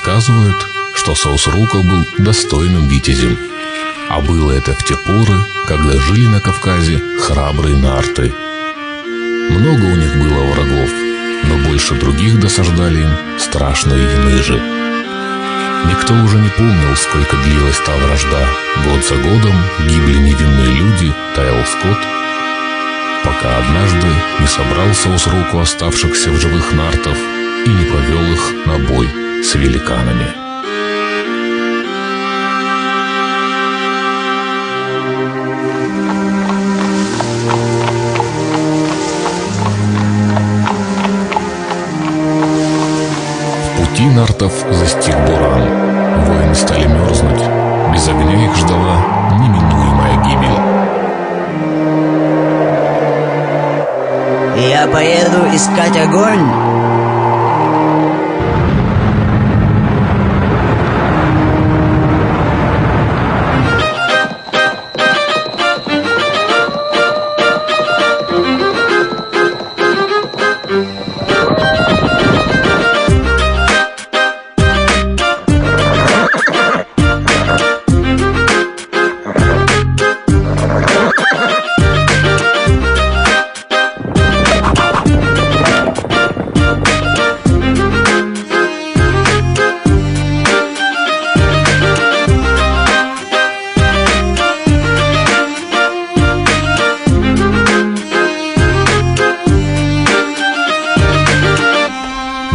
рассказывают, что Саусруко был достойным витязем. А было это в те поры, когда жили на Кавказе храбрые нарты. Много у них было врагов, но больше других досаждали им страшные яныжи. Никто уже не помнил, сколько длилась та вражда. Год за годом гибли невинные люди, таял скот, пока однажды не собрал Саусруко оставшихся в живых нартов и не повел их на бой с великанами. В пути нартов застиг буран. Воины стали мерзнуть. Без огня их ждала неминуемая гибель. Я поеду искать огонь.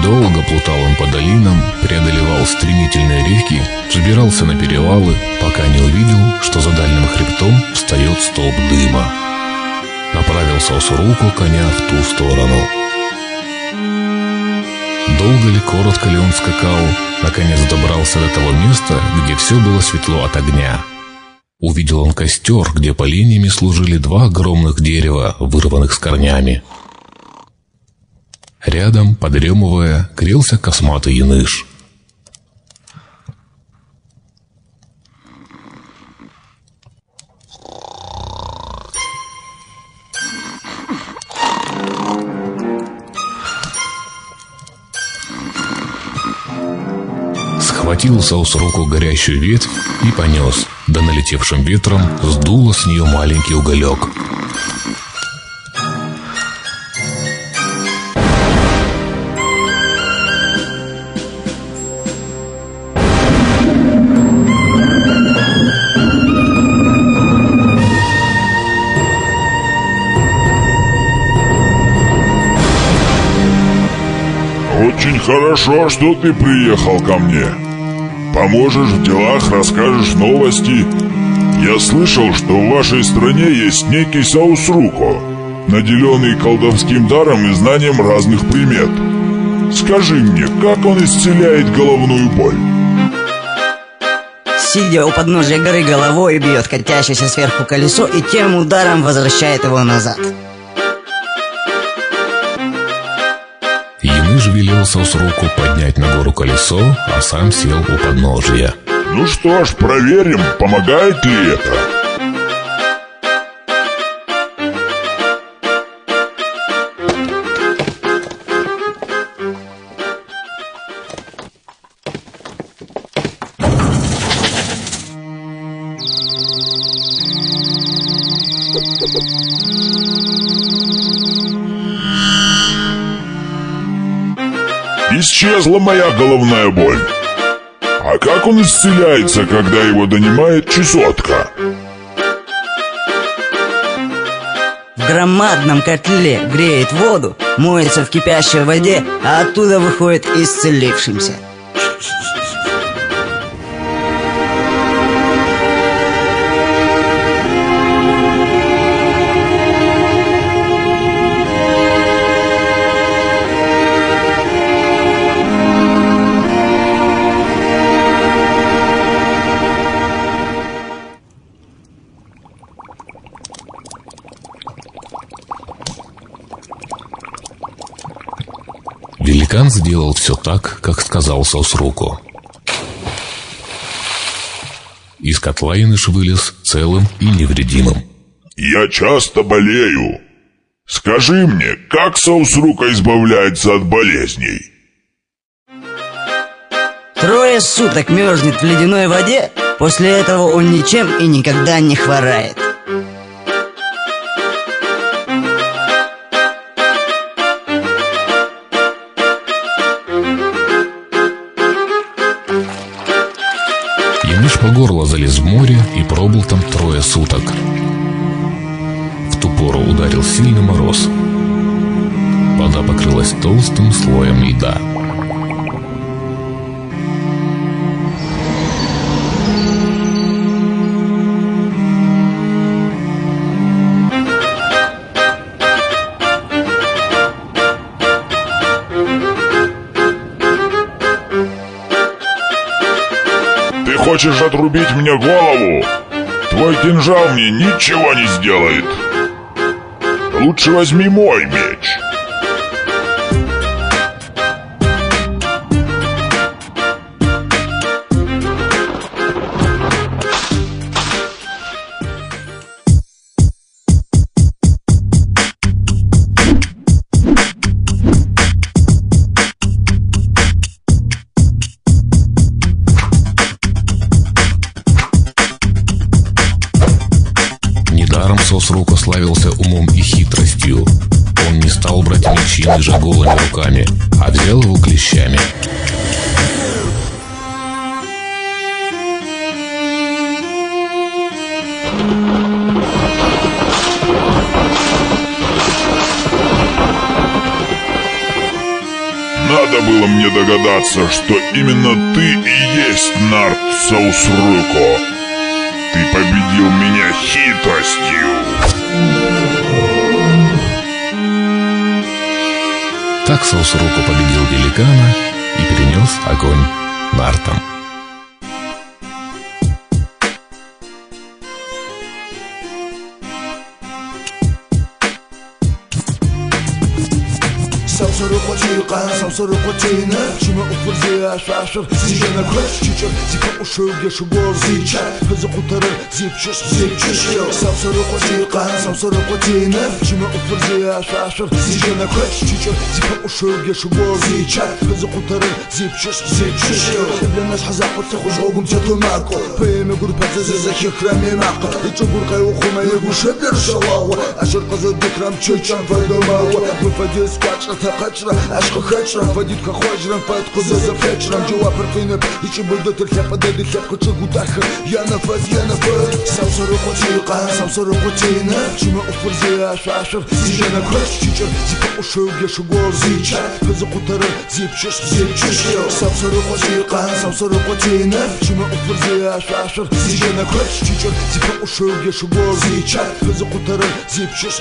Долго плутал он по долинам, преодолевал стремительные реки, взбирался на перевалы, пока не увидел, что за дальним хребтом встает столб дыма. Направил Саусруко коня в ту сторону. Долго ли, коротко ли он скакал, наконец добрался до того места, где все было светло от огня. Увидел он костер, где поленьями служили два огромных дерева, вырванных с корнями. Рядом, подремывая, грелся косматый яныш. Схватил Саусруко горящую ветвь и понес, да налетевшим ветром сдуло с нее маленький уголек. Очень хорошо, что ты приехал ко мне. Поможешь в делах, расскажешь новости. Я слышал, что в вашей стране есть некий Саусруко, наделенный колдовским даром и знанием разных примет. Скажи мне, как он исцеляет головную боль? Сидя у подножия горы головой, бьет катящееся сверху колесо и тем ударом возвращает его назад. Яныш велел Саусруко поднять на гору колесо, а сам сел у подножия. Ну что ж, проверим, помогает ли это. Исчезла моя головная боль. А как он исцеляется, когда его донимает чесотка? В громадном котле греет воду, моется в кипящей воде, а оттуда выходит исцелившимся. Великан сделал все так, как сказал Саусруко. Из котла яныш вылез целым и невредимым. Я часто болею. Скажи мне, как Саусруко избавляется от болезней? 3 суток мерзнет в ледяной воде, после этого он ничем и никогда не хворает. Ямыш по горло залез в море и пробыл там 3 суток. В ту пору ударил сильный мороз. Вода покрылась толстым слоем льда. Ты хочешь отрубить мне голову? Твой кинжал мне ничего не сделает. Лучше возьми мой меч. Недаром Сосруко славился умом и хитростью. Он не стал брать мечи же голыми руками, а взял его клещами. Надо было мне догадаться, что именно ты и есть Нарт Сосруко. Ты победил меня хитростью. Так Сосруко победил великана и перенес огонь нартам. Сосруко чиркан, Сосруко тина, чима ufurzi aşaşır, ziyana kıç çiçek, zipem uşu geçi gol ziyçe, kızı kutarır, zipçüş, Sosruko çirkan, Sosruko tina, çiма ufurzi aşaşır, ziyana kıç çiçek, zipem uşu geçi gol ziyçe, kızı kutarır, zipçüş. Для нас хазахот тхуж огум тету марко, пейме группа зезехи храми мако, ичо буркай ухума егуше держалава, ашер кызы дикрам чечан файдамава, выпади скачра تقشرة عشق خشرة فديتك خواجرا فاتقو زازا فاتشرا جواب رقينب يشي بلدت الحفة دادي الحفة تشقو داخل يا نفاذ Сосруко чиркан, Сосруко тина, чима ufurzi aşaşır, ziyana kıç çiçek, zipem uşu geçi gol ziyçe, kızı kutarır, zipçüş. Sosruko çirkan, Sosruko tina, çima ufurzi aşaşır, ziyana kıç çiçek, zipem uşu geçi gol ziyçe, kızı kutarır, zipçüş.